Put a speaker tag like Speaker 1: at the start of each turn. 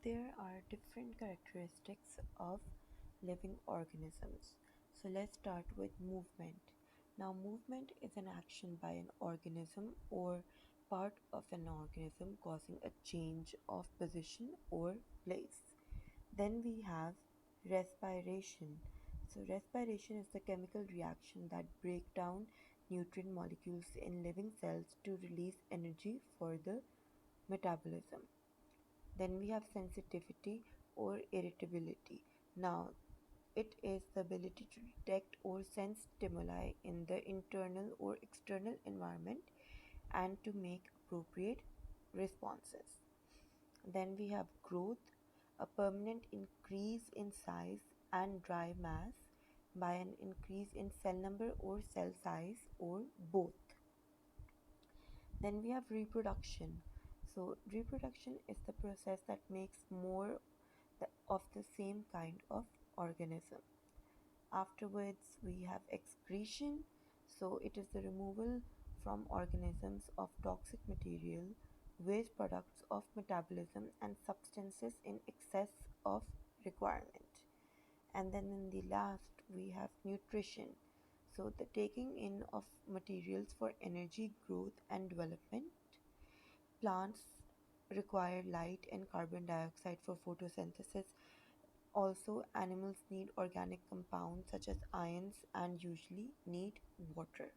Speaker 1: There are different characteristics of living organisms. So let's start with movement. Now, movement is an action by an organism or part of an organism causing a change of position or place. Then we have respiration. So, respiration is the chemical reaction that break down nutrient molecules in living cells to release energy for the metabolism. Then we have sensitivity or irritability. Now, it is the ability to detect or sense stimuli in the internal or external environment and to make appropriate responses. Then we have growth, a permanent increase in size and dry mass by an increase in cell number or cell size or both. Then we have reproduction. So, reproduction is the process that makes more of the same kind of organism. Afterwards, we have excretion. So, it is the removal from organisms of toxic material, waste products of metabolism, and substances in excess of requirement. And then in the last, we have nutrition. So, the taking in of materials for energy, growth, and development. Plants require light and carbon dioxide for photosynthesis. Also, animals need organic compounds such as ions and usually need water.